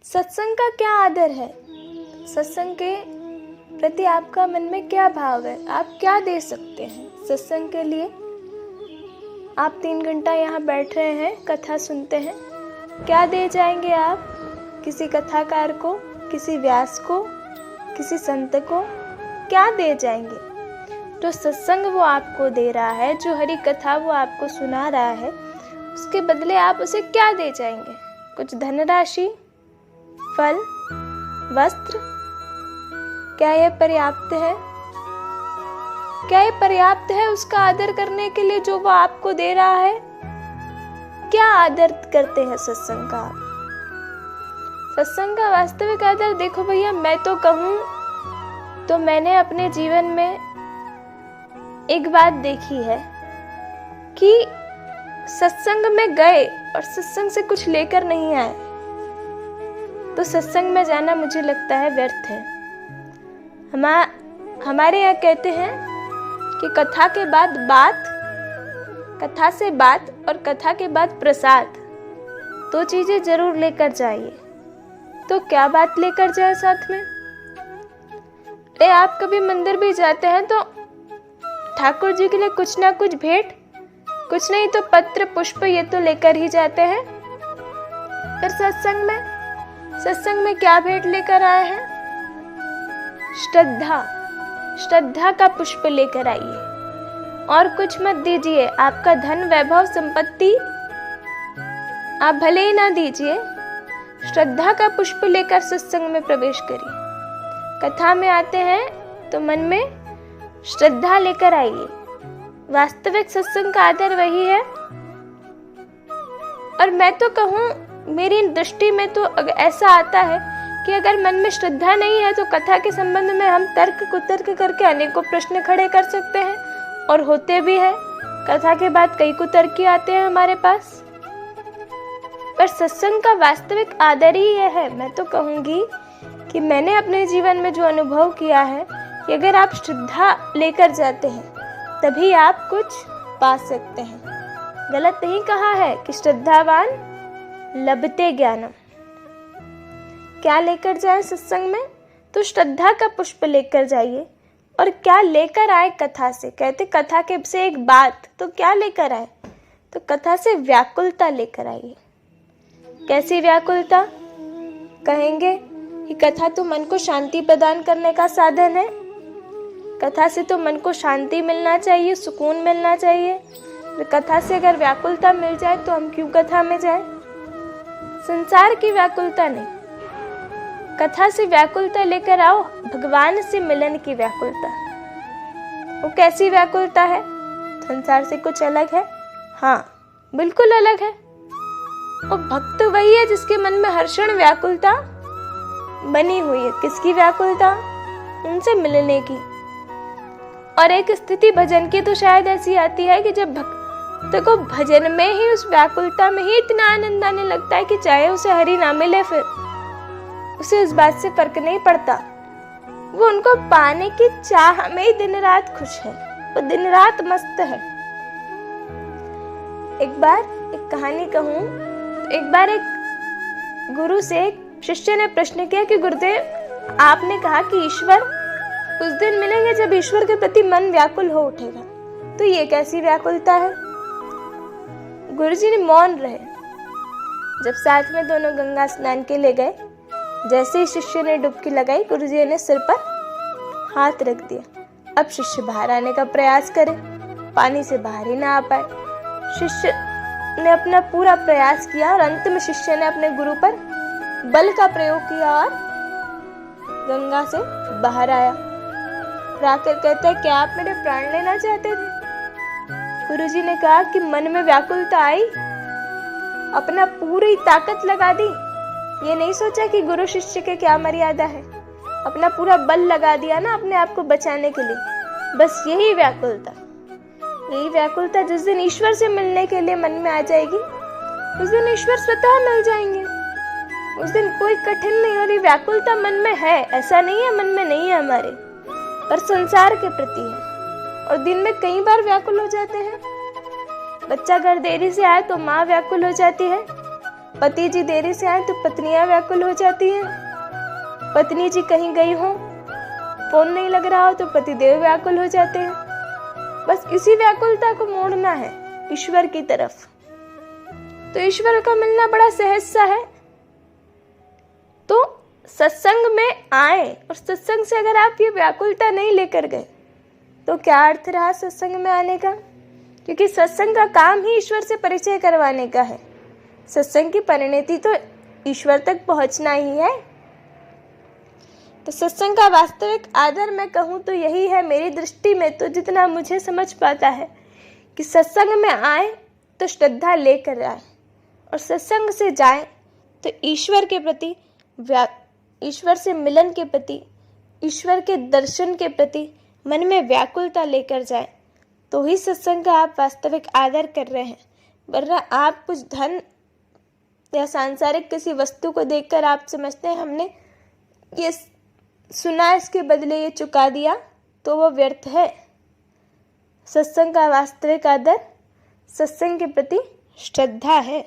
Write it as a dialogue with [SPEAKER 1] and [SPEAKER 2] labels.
[SPEAKER 1] सत्संग का क्या आदर है? सत्संग के प्रति आपका मन में क्या भाव है? आप क्या दे सकते हैं सत्संग के लिए? आप 3 घंटा यहाँ बैठ रहे हैं, कथा सुनते हैं, क्या दे जाएंगे आप किसी कथाकार को, किसी व्यास को, किसी संत को? क्या दे जाएंगे? जो सत्संग वो आपको दे रहा है, जो हरि कथा वो आपको सुना रहा है, उसके बदले आप उसे क्या दे जाएंगे? कुछ धनराशि, फल, वस्त्र? क्या यह पर्याप्त है? क्या यह पर्याप्त है उसका आदर करने के लिए जो वो आपको दे रहा है? क्या आदर करते हैं सत्संग का? सत्संग का वास्तविक आदर देखो भैया, मैं तो कहूँ तो मैंने अपने जीवन में एक बात देखी है कि सत्संग में गए और सत्संग से कुछ लेकर नहीं आए तो सत्संग में जाना मुझे लगता है व्यर्थ है। हमारे यहाँ कहते हैं कि कथा के बाद बात, कथा से बात और कथा के बाद प्रसाद, 2 चीजें जरूर लेकर जाइए। तो क्या बात लेकर जाए साथ में? अरे आप कभी मंदिर भी जाते हैं तो ठाकुर जी के लिए कुछ ना कुछ भेंट, कुछ नहीं तो पत्र पुष्प ये तो लेकर ही जाते हैं। फिर सत्संग में क्या भेंट लेकर आए हैं? श्रद्धा का पुष्प लेकर आइए और कुछ मत दीजिए। आपका धन, वैभव, संपत्ति आप भले ही ना दीजिए, श्रद्धा का पुष्प लेकर सत्संग में प्रवेश करिए। कथा में आते हैं तो मन में श्रद्धा लेकर आइए। वास्तविक सत्संग का आदर वही है। और मैं तो कहूँ, मेरी दृष्टि में तो ऐसा आता है कि अगर मन में श्रद्धा नहीं है तो कथा के संबंध में हम तर्क कुतर्क करके अनेकों प्रश्न खड़े कर सकते हैं और होते भी हैं। कथा के बाद कई कुतर्की आते हैं हमारे पास। पर सत्संग का वास्तविक आदर ही यह है। मैं तो कहूँगी कि मैंने अपने जीवन में जो अनुभव किया है कि अगर आप श्रद्धा लेकर जाते हैं तभी आप कुछ पा सकते हैं। गलत नहीं कहा है कि श्रद्धावान लभते ज्ञानम। क्या लेकर जाए सत्संग में? तो श्रद्धा का पुष्प लेकर जाइए। और क्या लेकर आए कथा से? कहते कथा के से एक बात, तो क्या लेकर आए? तो कथा से व्याकुलता लेकर आइए। कैसी व्याकुलता? कहेंगे कि कथा तो मन को शांति प्रदान करने का साधन है, कथा से तो मन को शांति मिलना चाहिए, सुकून मिलना चाहिए। तो कथा से अगर व्याकुलता मिल जाए तो हम क्यों कथा में जाए? संसार की व्याकुलता नहीं, कथा से व्याकुलता लेकर आओ, भगवान से मिलन की व्याकुलता। वो कैसी व्याकुलता है? संसार से कुछ अलग है? हाँ, बिल्कुल अलग है। और भक्त वही है जिसके मन में हर क्षण व्याकुलता बनी हुई है। किसकी व्याकुलता? उनसे मिलने की। और एक स्थिति भजन की तो शायद ऐसी आती है कि जब भक्त को भजन में ही, उस व्याकुलता में ही इतना आनंद आने लगता है कि चाहे उसे हरि ना मिले, फिर उसे इस बात से फर्क नहीं पड़ता। वो उनको पाने की चाह में ही दिन रात खुश है, वो दिन रात मस्त है। एक बार एक कहानी कहूँ, एक बार एक गुरु से एक शिष्य ने प्रश्न किया कि गुरुदेव, आपने कहा कि ईश्वर उस दिन मिलेंगे जब ईश्वर के प्रति मन व्याकुल हो उठेगा, तो ये कैसी व्याकुलता है? गुरुजी ने मौन रहे। जब साथ में दोनों गंगा स्नान के लिए गए, जैसे ही शिष्य ने डुबकी लगाई, गुरुजी ने सिर पर हाथ रख दिया। अब शिष्य बाहर आने का प्रयास करे, पानी से बाहर ही ना आ पाए। शिष्य ने अपना पूरा प्रयास किया और अंत में शिष्य ने अपने गुरु पर बल का प्रयोग किया और गंगा से बाहर आया। आकर कहता है, क्या आप मेरे प्राण लेना चाहते थे? गुरुजी ने कहा कि मन में व्याकुलता आई, अपना पूरी ताकत लगा दी। ये नहीं सोचा कि गुरु शिष्य के क्या मर्यादा है, अपना पूरा बल लगा दिया ना अपने आप को बचाने के लिए। बस यही व्याकुलता जिस दिन ईश्वर से मिलने के लिए मन में आ जाएगी, उस दिन ईश्वर स्वतः मिल जाएंगे। उस दिन कोई कठिन नहीं हो रही। व्याकुलता मन में है, ऐसा नहीं है मन में नहीं है हमारे, पर संसार के प्रति है। और दिन में कई बार व्याकुल हो जाते हैं। बच्चा घर देरी से आए तो माँ व्याकुल हो जाती है, पति जी देरी से आए तो पत्नियां व्याकुल हो जाती हैं। पत्नी जी कहीं गई हो, फोन नहीं लग रहा हो तो पतिदेव व्याकुल हो जाते हैं। बस इसी व्याकुलता को मोड़ना है ईश्वर की तरफ। तो ईश्वर का मिलना बड़ा सहज सा है। तो सत्संग में आए और सत्संग से अगर आप ये व्याकुलता नहीं लेकर गए तो क्या अर्थ रहा सत्संग में आने का? क्योंकि सत्संग का काम ही ईश्वर से परिचय करवाने का है। सत्संग की परिणति तो ईश्वर तक पहुंचना ही है। तो सत्संग का वास्तविक आदर मैं कहूँ तो यही है मेरी दृष्टि में, तो जितना मुझे समझ पाता है कि सत्संग में आए तो श्रद्धा लेकर आए और सत्संग से जाए तो ईश्वर के प्रति, ईश्वर से मिलन के प्रति, ईश्वर के दर्शन के प्रति मन में व्याकुलता लेकर जाए, तो ही सत्संग का आप वास्तविक आदर कर रहे हैं। वरना आप कुछ धन या सांसारिक किसी वस्तु को देखकर आप समझते हैं हमने ये सुना, इसके बदले ये चुका दिया, तो वो व्यर्थ है। सत्संग का वास्तविक आदर सत्संग के प्रति श्रद्धा है।